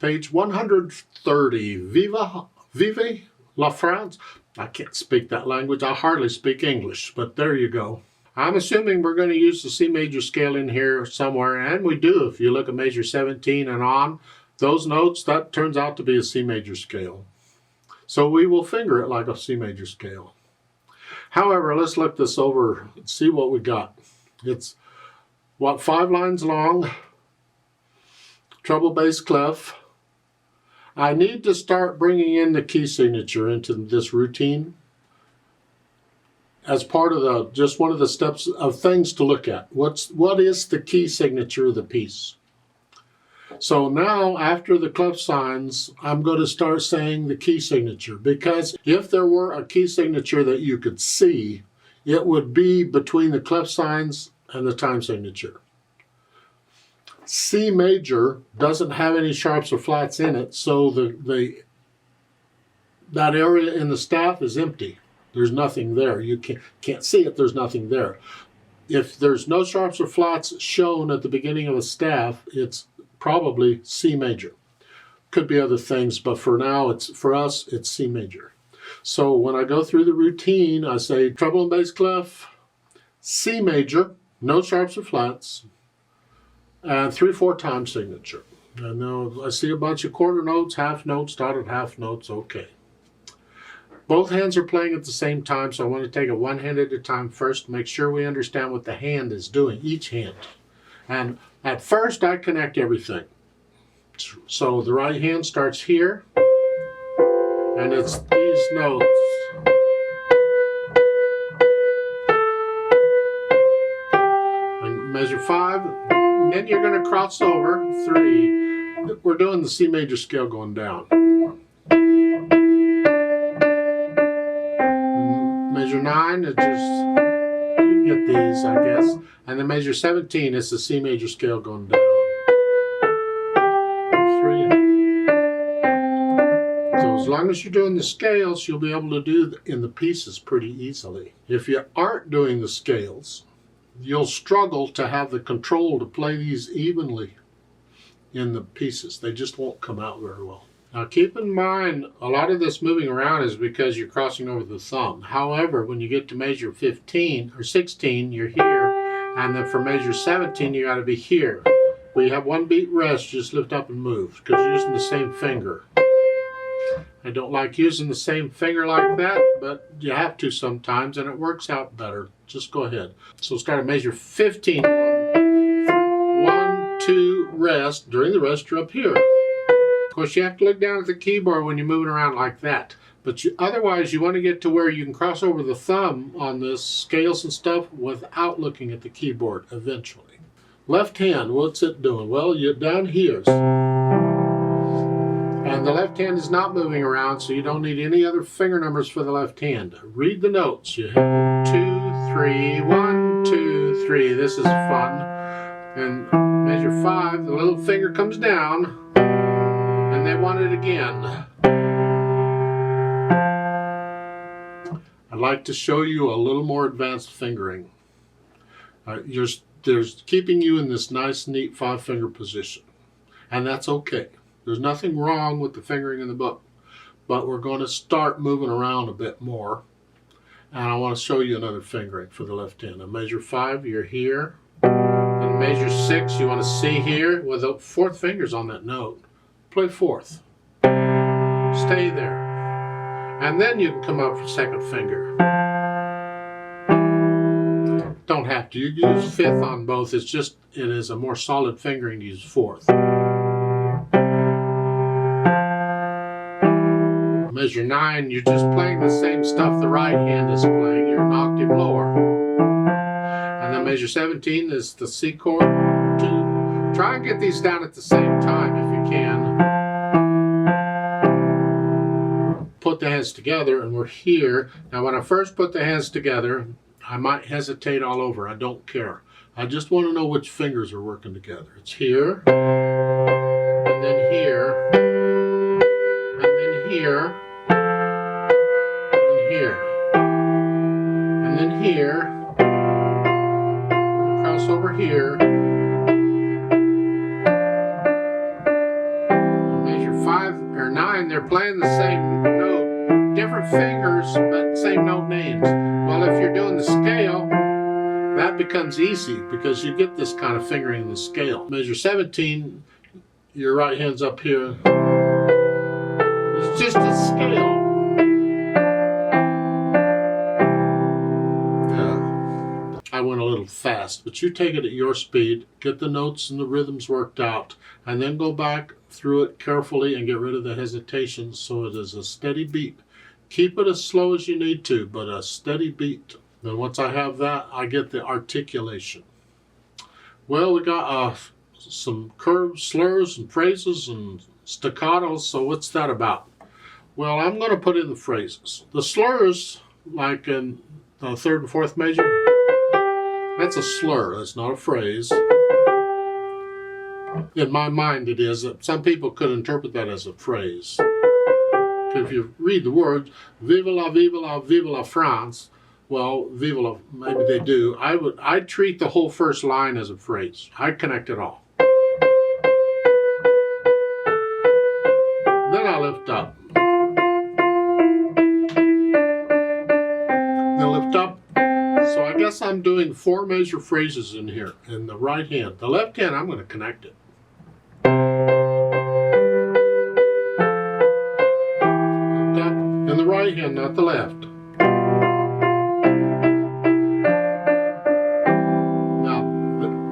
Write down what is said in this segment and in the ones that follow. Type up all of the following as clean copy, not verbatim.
Page 130, Vive la France. I can't speak that language. I hardly speak English, but there you go. I'm assuming we're going to use the C major scale in here somewhere, and we do. If you look at measure 17 and on, those notes, that turns out to be a C major scale. So we will finger it like a C major scale. However, let's look this over and see what we got. It's, 5 lines long, treble bass clef. I need to start bringing in the key signature into this routine as part of just one of the steps of things to look at. What is the key signature of the piece? So now, after the clef signs, I'm going to start saying the key signature, because if there were a key signature that you could see, it would be between the clef signs and the time signature. C major doesn't have any sharps or flats in it, so that area in the staff is empty. There's nothing there. You can't see it. There's nothing there. If there's no sharps or flats shown at the beginning of a staff, it's probably C major. Could be other things, but for now, for us, it's C major. So when I go through the routine, I say treble and bass clef, C major, no sharps or flats, and 3/4 time signature. And now I see a bunch of quarter notes, half notes, dotted half notes. Okay. Both hands are playing at the same time, so I want to take it one hand at a time first, make sure we understand what the hand is doing, each hand. And at first, I connect everything. So the right hand starts here, and it's these notes. And measure 5, and then you're going to cross over 3. We're doing the C major scale going down. Measure 9 is just, you get these, I guess. And then measure 17 is the C major scale going down. 3. So as long as you're doing the scales, you'll be able to do in the pieces pretty easily. If you aren't doing the scales, you'll struggle to have the control to play these evenly in the pieces. They just won't come out very well. Now keep in mind, a lot of this moving around is because you're crossing over the thumb. However, when you get to measure 15 or 16, you're here, and then for measure 17, you got to be here. We have 1 beat rest, just lift up and move, because you're using the same finger. I don't like using the same finger like that, but you have to sometimes, and it works out better. Just go ahead. So start at measure 15. 1, 2, rest. During the rest, you're up here. Of course, you have to look down at the keyboard when you're moving around like that. But otherwise, you want to get to where you can cross over the thumb on the scales and stuff without looking at the keyboard eventually. Left hand, what's it doing? Well, you're down here. And the left hand is not moving around, so you don't need any other finger numbers for the left hand. Read the notes. You have 2, 3, 1, 2, 3. This is fun. And measure 5, the little finger comes down. And they want it again. I'd like to show you a little more advanced fingering. There's keeping you in this nice, neat 5-finger position. And that's okay. There's nothing wrong with the fingering in the book. But we're going to start moving around a bit more. And I want to show you another fingering for the left hand. On measure 5, you're here. And measure 6, you want to see here with the 4th finger's on that note. Play 4th. Stay there. And then you can come up for 2nd finger. Don't have to. You use 5th on both. It's just, it is a more solid fingering to use 4th. Measure 9, you're just playing the same stuff the right hand is playing. You're an octave lower. And then measure 17 is the C chord. 2. Try and get these down at the same time if you can. Put the hands together, and we're here. Now when I first put the hands together, I might hesitate all over. I don't care. I just want to know which fingers are working together. It's here, and then here, and then here, and here, and then here, and cross over here. they're playing the same note, different fingers, but same note names. Well, if you're doing the scale, that becomes easy because you get this kind of fingering in the scale. Measure 17, your right hand's up here. It's just a scale. I went a little fast, but you take it at your speed, get the notes and the rhythms worked out, and then go back through it carefully and get rid of the hesitation so it is a steady beat. Keep it as slow as you need to, but a steady beat. Then once I have that, I get the articulation. Well, we got some curves, slurs, and phrases, and staccatos, so what's that about? Well, I'm going to put in the phrases. The slurs, like in the third and fourth measure, that's a slur, that's not a phrase. In my mind it is. Some people could interpret that as a phrase. If you read the words, Vive la France, well, Vive la, maybe they do. I'd treat the whole first line as a phrase. I'd connect it all. Then I lift up. Then lift up. So I guess I'm doing 4 measure phrases in here in the right hand. The left hand, I'm going to connect it. Lift up in the right hand, not the left. Now,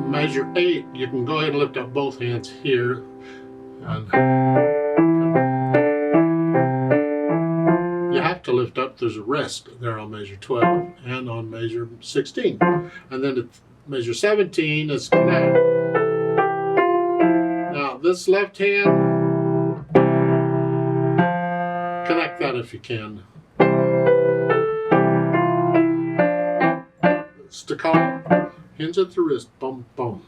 measure 8, you can go ahead and lift up both hands here. You have to lift up, there's a rest there on measure 12 and on measure 16. And then at measure 17 is connect. Now this left hand, connect that if you can. Staccato, hinge at the wrist, bum, bum.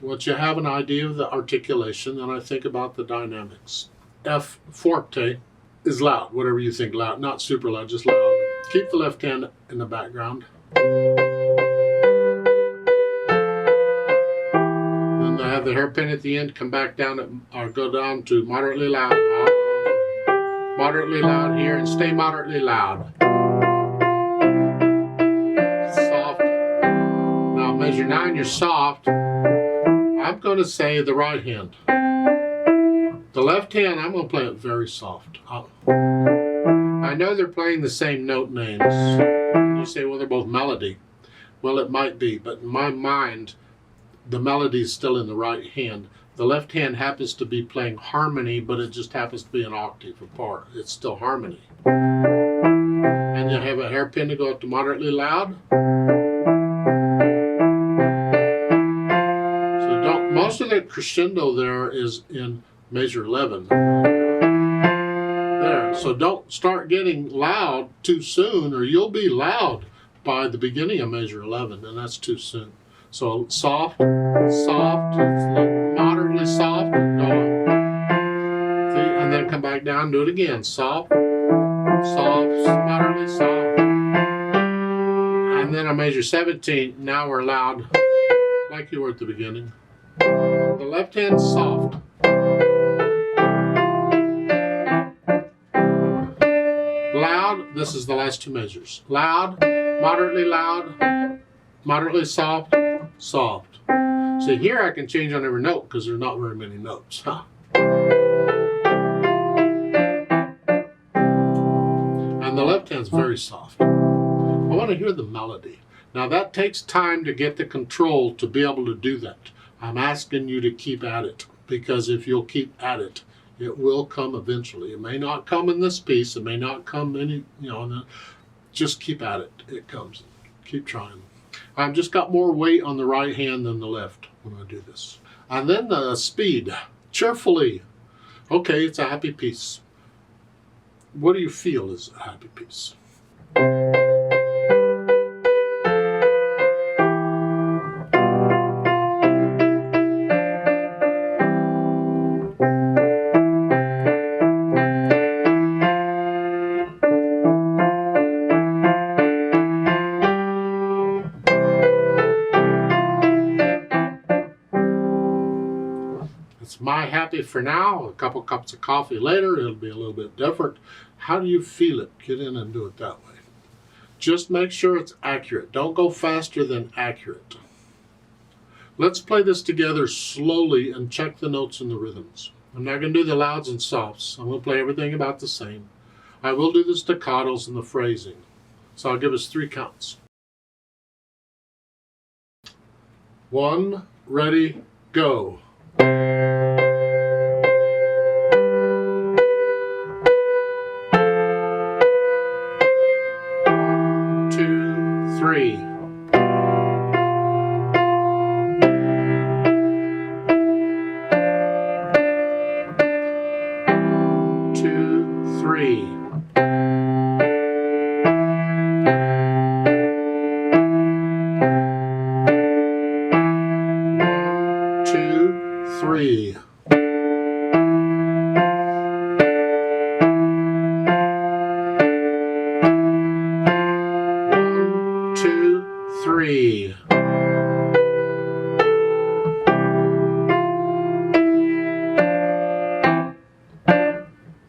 Once you have an idea of the articulation, then I think about the dynamics. F forte is loud, whatever you think loud, not super loud, just loud. Keep the left hand in the background. Then I have the hairpin at the end, come back down or go down to moderately loud. Moderately loud here and stay moderately loud. Soft. Now measure 9, you're soft. I'm going to say the right hand. The left hand, I'm going to play it very soft. I know they're playing the same note names. You say, well, they're both melody. Well, it might be, but in my mind, the melody is still in the right hand. The left hand happens to be playing harmony, but it just happens to be an octave apart. It's still harmony. And you have a hairpin to go up to moderately loud. Most of the crescendo there is in measure 11. There. So don't start getting loud too soon or you'll be loud by the beginning of measure 11 and that's too soon. So soft, soft, moderately soft, go on. See, and then come back down, do it again. Soft, soft, moderately soft. And then on measure 17, now we're loud like you were at the beginning. The left hand soft. Loud, this is the last 2 measures. Loud, moderately soft, soft. See here I can change on every note because there's not very many notes. And the left hand's very soft. I want to hear the melody. Now that takes time to get the control to be able to do that. I'm asking you to keep at it, because if you'll keep at it, it will come eventually. It may not come in this piece, it may not come any, just keep at it. It comes. Keep trying. I've just got more weight on the right hand than the left when I do this. And then the speed, cheerfully. Okay, it's a happy piece. What do you feel is a happy piece? That's my happy for now. A couple cups of coffee later, it'll be a little bit different. How do you feel it? Get in and do it that way. Just make sure it's accurate. Don't go faster than accurate. Let's play this together slowly and check the notes and the rhythms. I'm not going to do the louds and softs. I'm going to play everything about the same. I will do the staccatos and the phrasing. So I'll give us 3 counts. 1, ready, go. 2, 3. 2, 3. 2, 3. 2, 3.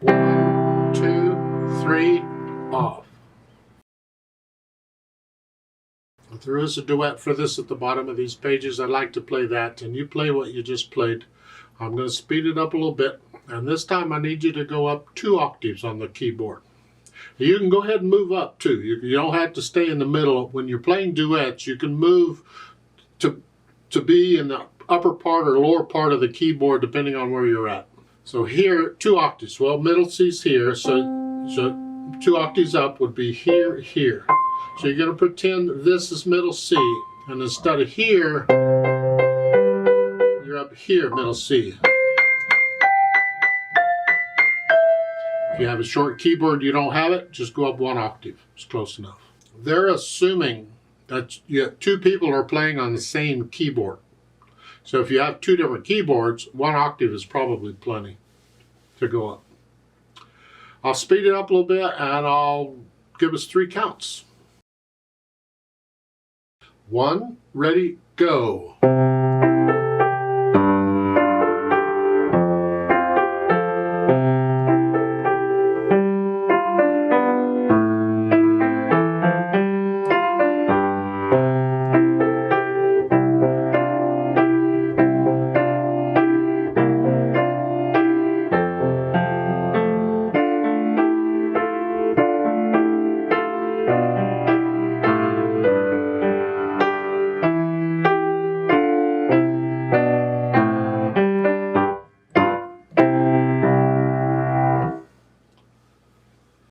1, 2, 3, off. There is a duet for this at the bottom of these pages. I'd like to play that, and you play what you just played. I'm going to speed it up a little bit, and this time I need you to go up 2 octaves on the keyboard. You can go ahead and move up too. You don't have to stay in the middle. When you're playing duets, you can move to be in the upper part or lower part of the keyboard depending on where you're at. So here, 2 octaves. Well, middle C's here, so 2 octaves up would be here, here. So you're going to pretend this is middle C, and instead of here, you're up here, middle C. If you have a short keyboard, you don't have it, just go up 1 octave. It's close enough. They're assuming that 2 people are playing on the same keyboard. So if you have 2 different keyboards, 1 octave is probably plenty to go up. I'll speed it up a little bit, and I'll give us 3 counts. 1, ready, go.